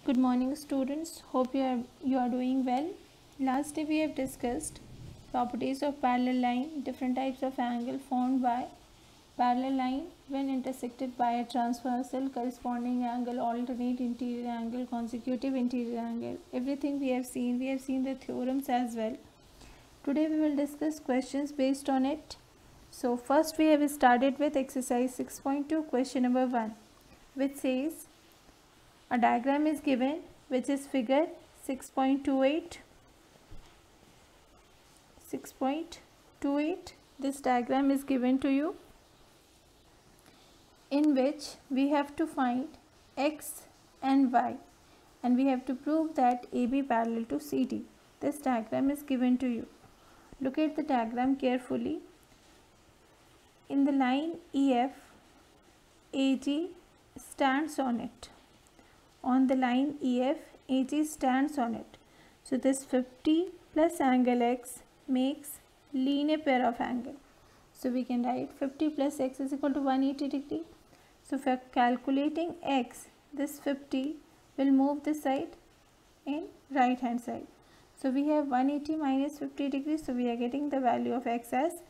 Good morning students. Hope you are doing well. Last day we have discussed properties of parallel line, different types of angle formed by parallel line when intersected by a transversal corresponding angle, alternate interior angle, consecutive interior angle. Everything we have seen the theorems as well. Today we will discuss questions based on it. So first we have started with exercise 6.2 question number 1, which says a diagram is given which is figure 6.28. This diagram is given to you, in which we have to find x and y, and we have to prove that AB parallel to CD. This diagram is given to you. Look at the diagram carefully. In the line EF, AG stands on it. On the line EF, AG stands on it. So this 50 plus angle x makes linear pair of angle. So we can write 50 plus x is equal to 180 degree. So for calculating x, this 50 will move this side in right hand side. So we have 180 minus 50 degrees. So we are getting the value of x as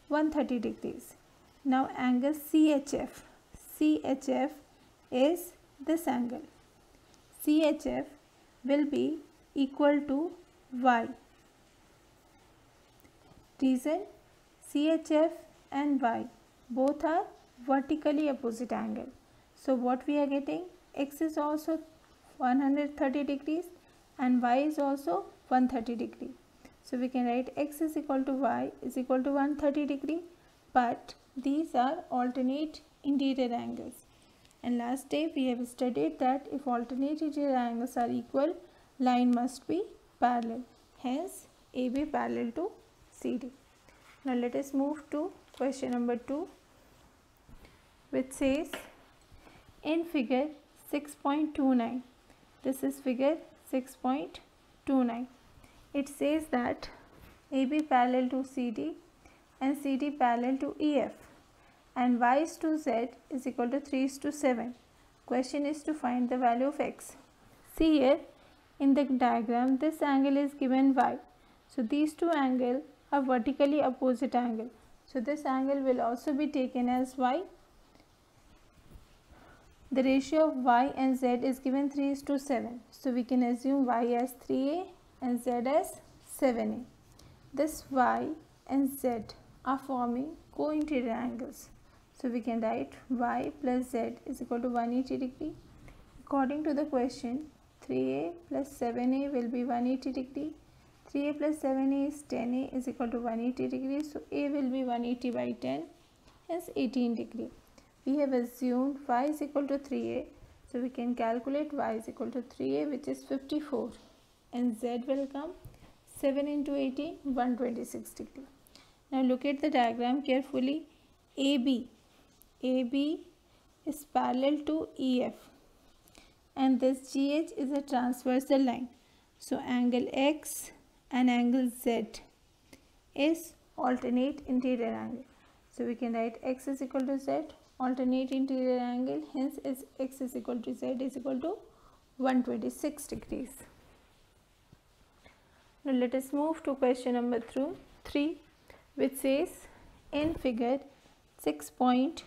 130 degrees. Now angle CHF. CHF is this angle. CHF will be equal to y. Reason, CHF and y both are vertically opposite angle. So what we are getting, x is also 130 degrees and y is also 130 degree. So we can write x is equal to y is equal to 130 degree, but these are alternate interior angles. And last day we have studied that if alternate interior angles are equal, line must be parallel. Hence, AB parallel to CD. Now let us move to question number 2, which says in figure 6.29. This is figure 6.29. It says that AB parallel to CD and CD parallel to EF, and y is to z is equal to 3 is to 7. Question is to find the value of x. See here in the diagram, this angle is given y. So these two angles are vertically opposite angle. So this angle will also be taken as y. The ratio of y and z is given 3 is to 7. So we can assume y as 3a and z as 7a. This y and z are forming co-interior angles. So we can write y plus z is equal to 180 degree. According to the question, 3a plus 7a will be 180 degree. 3a plus 7a is 10a is equal to 180 degree. So a will be 180 by 10, hence 18 degree. We have assumed y is equal to 3a. So we can calculate y is equal to 3a, which is 54, and z will come 7 into 18, 126 degree. Now look at the diagram carefully. AB is parallel to EF, and this GH is a transversal line. So angle X and angle Z is alternate interior angle. So we can write X is equal to Z, alternate interior angle, hence X is equal to Z is equal to 126 degrees. Now let us move to question number 3, which says in figure 6.30.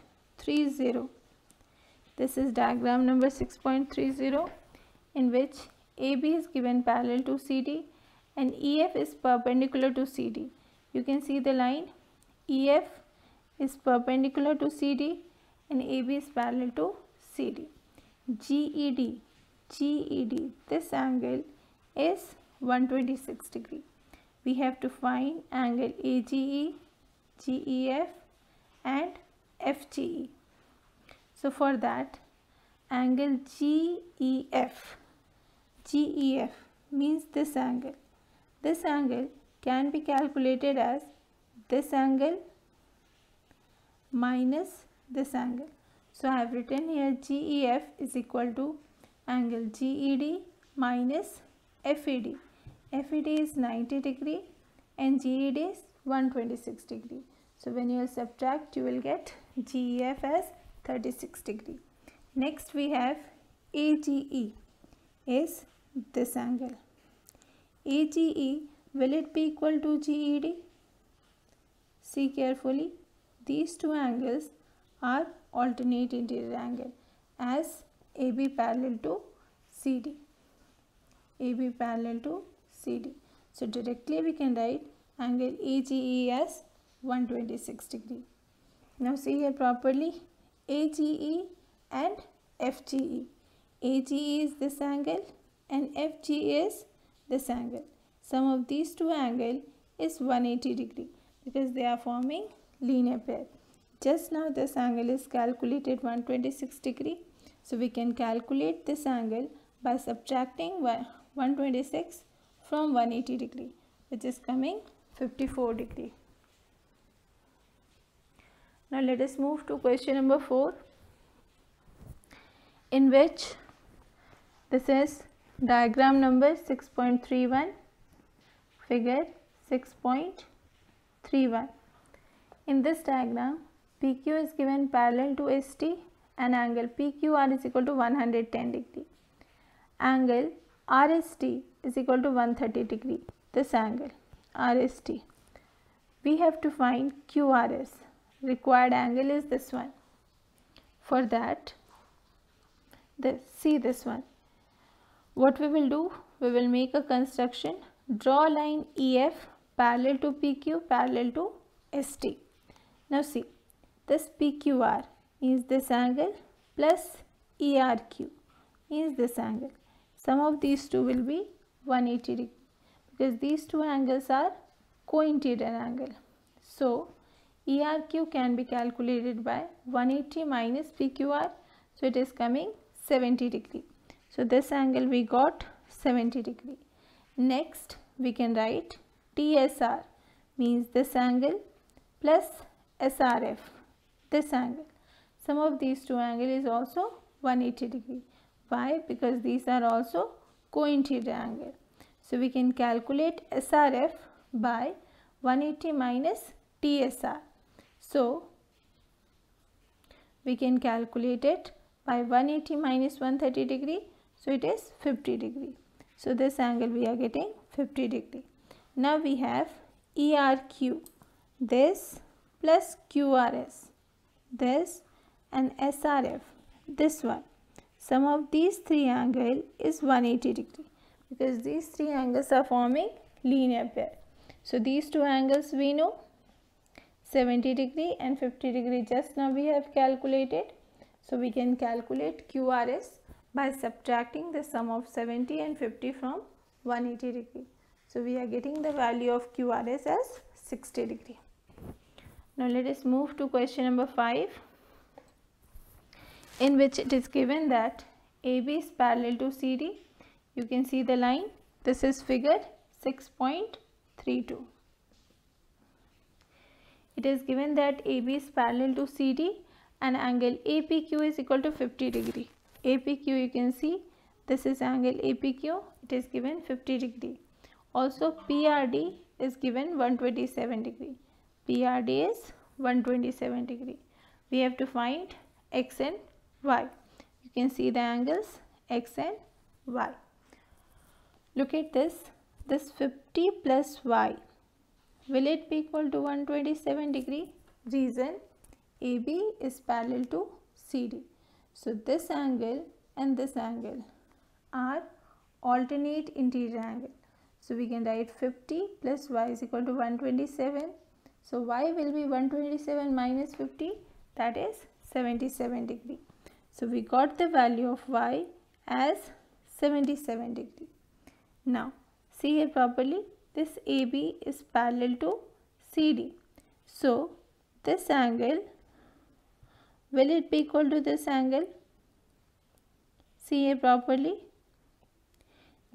This is diagram number 6.30, in which AB is given parallel to CD and EF is perpendicular to CD. You can see the line EF is perpendicular to CD and AB is parallel to CD. GED, this angle is 126 degree. We have to find angle AGE, GEF and FGE. So for that, angle GEF means this angle. This angle can be calculated as this angle minus this angle. So I have written here GEF is equal to angle GED minus FED. FED is 90 degree and GED is 126 degree. So when you will subtract, you will get GEF as 36 degree. Next we have AGE. is this angle. AGE, will it be equal to GED? See carefully. These two angles are alternate interior angle as AB parallel to CD. AB parallel to CD. So directly we can write angle AGE as 126 degree. Now see here properly. AGE and FGE. AGE is this angle and FGE is this angle. Sum of these two angles is 180 degree because they are forming linear pair. Just now this angle is calculated 126 degree. So we can calculate this angle by subtracting 126 from 180 degree, which is coming 54 degree. Now let us move to question number 4, in which this is diagram number 6.31, figure 6.31. In this diagram, PQ is given parallel to ST and angle PQR is equal to 110 degree. Angle RST is equal to 130 degree. This angle RST. We have to find QRS. Required angle is this one. For that, see this one. What we will do? We will make a construction. Draw line EF parallel to PQ parallel to ST. Now see, this PQR is this angle plus ERQ is this angle. Sum of these two will be 180 degree because these two angles are co-interior angle. So ERQ can be calculated by 180 minus PQR. So it is coming 70 degree. So this angle we got 70 degree. Next we can write TSR means this angle plus SRF, this angle. Sum of these two angles is also 180 degree. Why? Because these are also co-interior angle. So we can calculate SRF by 180 minus TSR. So we can calculate it by 180 minus 130 degree. So it is 50 degree. So this angle we are getting 50 degree. Now we have ERQ, this plus QRS, this, and SRF, this one. Sum of these three angles is 180 degree because these three angles are forming linear pair. So these two angles we know, 70 degree and 50 degree just now we have calculated. So we can calculate QRS by subtracting the sum of 70 and 50 from 180 degree. So we are getting the value of QRS as 60 degree. Now let us move to question number 5, in which it is given that AB is parallel to CD. You can see the line. This is figure 6.32. It is given that AB is parallel to CD and angle APQ is equal to 50 degree. APQ you can see, this is angle APQ, it is given 50 degree. Also PRD is given 127 degree. PRD is 127 degree. We have to find X and Y. You can see the angles X and Y. Look at this. This 50 plus Y. Will it be equal to 127 degree? Reason, AB is parallel to CD. So this angle and this angle are alternate interior angle. So we can write 50 plus Y is equal to 127. So Y will be 127 minus 50, that is 77 degree. So we got the value of Y as 77 degree. Now see here properly, this AB is parallel to CD. So this angle, will it be equal to this angle? See here properly,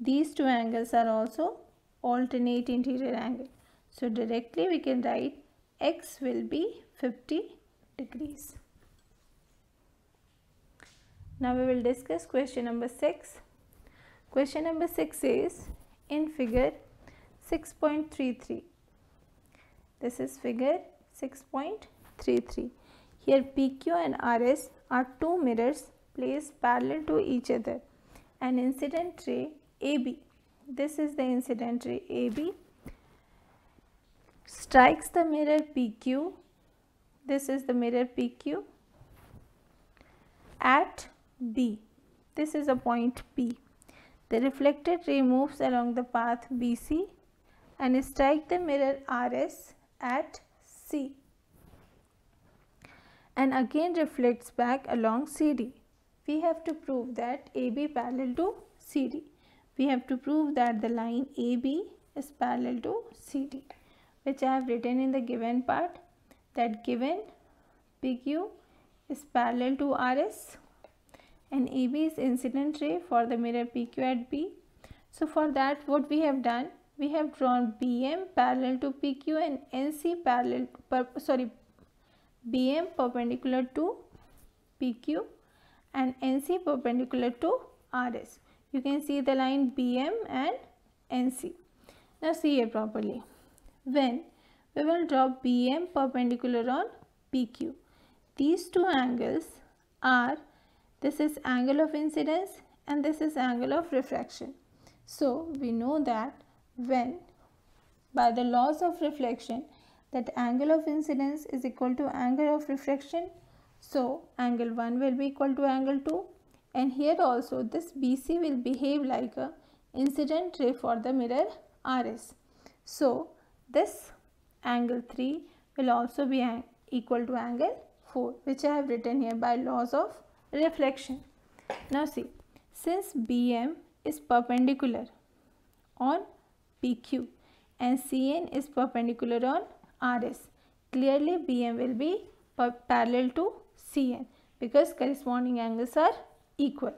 these two angles are also alternate interior angle. So directly we can write X will be 50 degrees. Now we will discuss question number 6. Question number 6 is in figure 6.33. This is figure 6.33. Here PQ and RS are two mirrors placed parallel to each other an incident ray AB, this is the incident ray AB, strikes the mirror PQ, this is the mirror PQ, at B, this is a point P. The reflected ray moves along the path BC and strike the mirror RS at C and again reflects back along CD. We have to prove that AB parallel to CD. We have to prove that the line AB is parallel to CD, which I have written in the given part, that given PQ is parallel to RS and AB is incident ray for the mirror PQ at B. So for that, what we have done, we have drawn BM parallel to PQ and NC parallel, BM perpendicular to PQ and NC perpendicular to RS. You can see the line BM and NC. Now see here properly. When we will draw BM perpendicular on PQ, these two angles are, this is angle of incidence and this is angle of refraction. So we know that when by the laws of reflection that angle of incidence is equal to angle of refraction, so angle 1 will be equal to angle 2, and here also this BC will behave like a incident ray for the mirror RS. So this angle 3 will also be equal to angle 4, which I have written here by laws of reflection. Now see, since BM is perpendicular on PQ and CN is perpendicular on RS, clearly BM will be parallel to CN because corresponding angles are equal.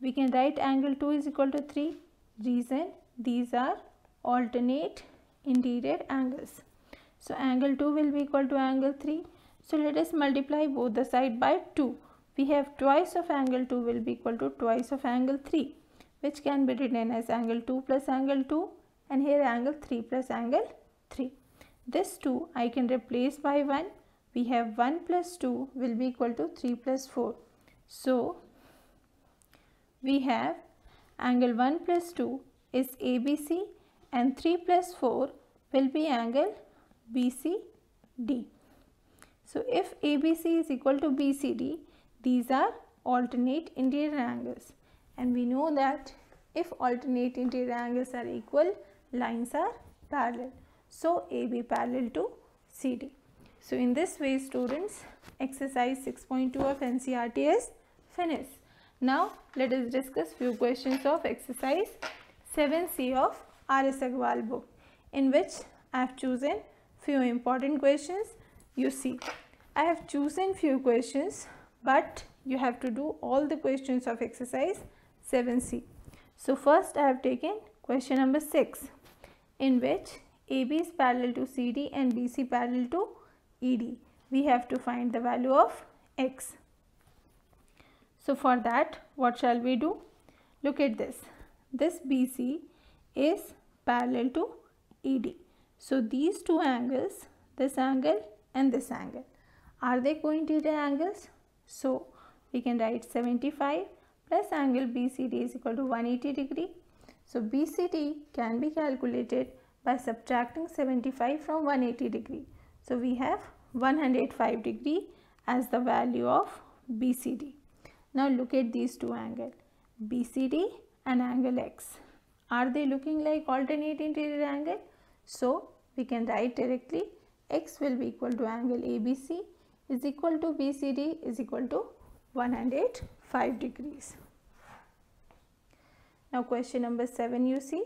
We can write angle 2 is equal to 3. Reason, these are alternate interior angles. So angle 2 will be equal to angle 3. So let us multiply both the side by 2. We have twice of angle 2 will be equal to twice of angle 3, which can be written as angle 2 plus angle 2, and here angle 3 plus angle 3. This 2 I can replace by 1. We have 1 plus 2 will be equal to 3 plus 4. So we have angle 1 plus 2 is ABC and 3 plus 4 will be angle BCD. So if ABC is equal to BCD, these are alternate interior angles, and we know that if alternate interior angles are equal, lines are parallel. So AB parallel to CD. So in this way, students, exercise 6.2 of NCERT is finished. Now let us discuss few questions of exercise 7C of R.S. Agarwal book, in which I have chosen few important questions. You see, I have chosen few questions, but you have to do all the questions of exercise 7C. So first I have taken question number 6, in which AB is parallel to CD and BC parallel to ED. We have to find the value of X. So for that, what shall we do? Look at this. This BC is parallel to ED. So these two angles, this angle and this angle, are they co-interior angles? So we can write 75 plus angle BCD is equal to 180 degree. So BCD can be calculated by subtracting 75 from 180 degree. So we have 105 degree as the value of BCD. Now look at these two angles, BCD and angle X. Are they looking like alternate interior angle? So we can write directly X will be equal to angle ABC is equal to BCD is equal to 105 degrees. Now question number 7, you see,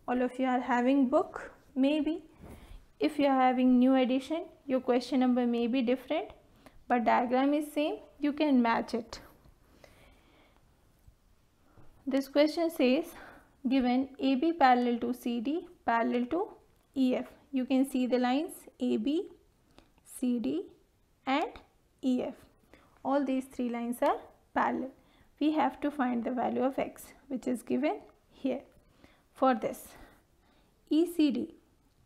all of you are having book. Maybe if you are having new edition, your question number may be different, but diagram is same, you can match it. This question says, given AB parallel to CD parallel to EF. You can see the lines AB, CD and EF. All these three lines are parallel. We have to find the value of X, which is given here. For this, ECD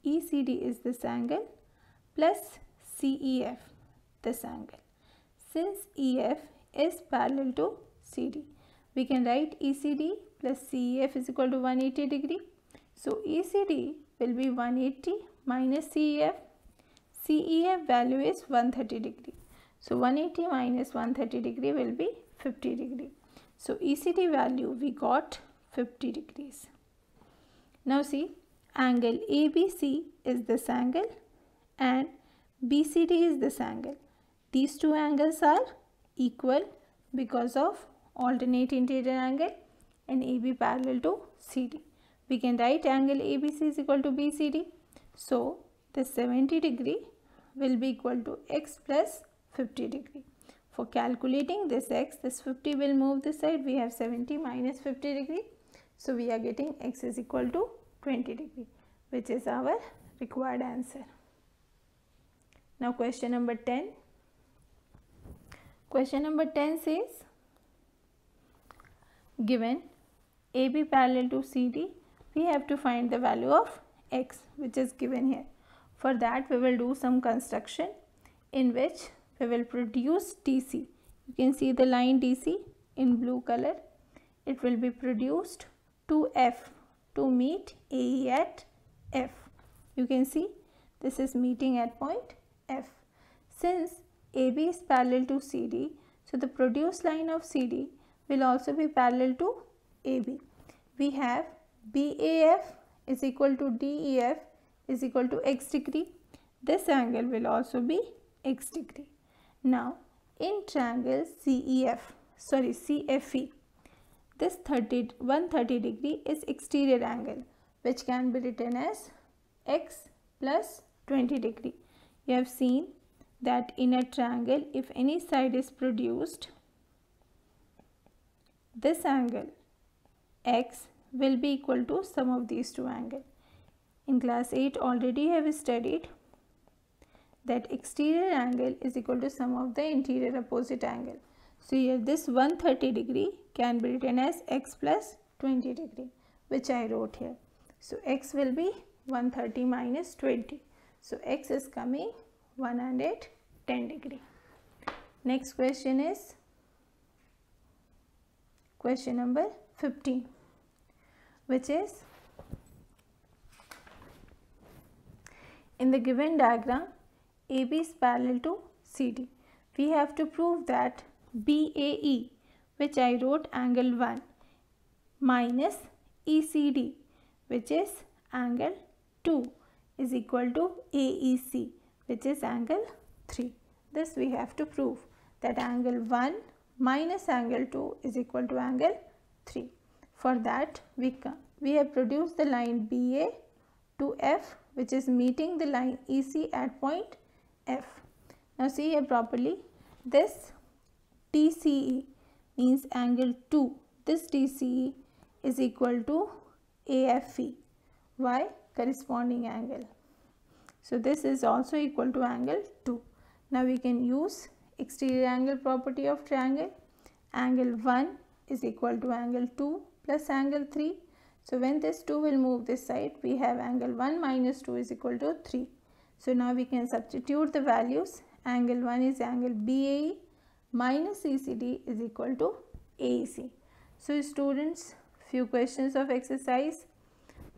is this angle plus CEF, this angle. Since EF is parallel to CD, we can write ECD plus CEF is equal to 180 degree. So ECD will be 180 minus CEF. CEF value is 130 degree. So 180 minus 130 degree will be 50 degree. So ECD value we got 50 degrees. Now see, angle ABC is this angle and BCD is this angle. These two angles are equal because of alternate interior angle and AB parallel to CD. We can write angle ABC is equal to BCD. So this 70 degree will be equal to x plus 50 degree. For calculating this x, this 50 will move this side. We have 70 minus 50 degree. So we are getting x is equal to 20 degree, which is our required answer. Now question number 10. Question number 10 says, given AB parallel to CD, we have to find the value of x, which is given here. For that we will do some construction in which we will produce DC. You can see the line DC in blue color. It will be produced to F to meet AE at F. You can see this is meeting at point F. Since AB is parallel to CD, so the produced line of CD will also be parallel to AB. We have BAF is equal to DEF is equal to x degree. This angle will also be x degree. Now in triangle CFE, this 130 degree is exterior angle, which can be written as x plus 20 degree. You have seen that in a triangle, if any side is produced, this angle x will be equal to sum of these two angles. In class 8 already have studied that exterior angle is equal to sum of the interior opposite angle. So here this 130 degree can be written as x plus 20 degree, which I wrote here. So x will be 130 minus 20. So x is coming 110 degree. Next question is question number 15, which is, in the given diagram, AB is parallel to CD. We have to prove that BAE, which I wrote angle 1, minus ECD, which is angle 2, is equal to AEC, which is angle 3. This we have to prove, that angle 1 minus angle 2 is equal to angle 3. For that we have produced the line BA to F, which is meeting the line EC at point F. Now see here properly, this TCE means angle 2. This TCE is equal to AFE. Why? Corresponding angle. So this is also equal to angle 2. Now we can use exterior angle property of triangle. Angle 1 is equal to angle 2 plus angle 3. So when this 2 will move this side, we have angle 1 minus 2 is equal to 3. So now we can substitute the values. Angle 1 is angle BAE minus ECD is equal to AEC. So students, few questions of exercise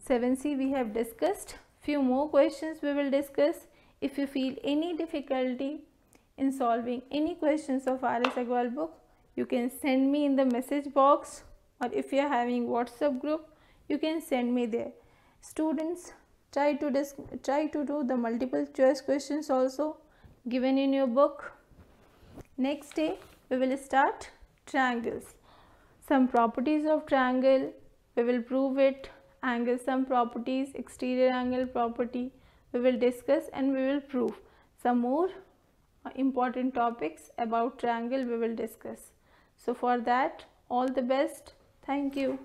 7C we have discussed. Few more questions we will discuss. If you feel any difficulty in solving any questions of RS Agarwal book, you can send me in the message box, or if you are having WhatsApp group, you can send me there. Students, try to do the multiple choice questions also given in your book. Next day we will start triangles. Some properties of triangle, we will prove it. Angle sum properties, exterior angle property, we will discuss and we will prove. Some more important topics about triangle we will discuss. So for that, all the best. Thank you.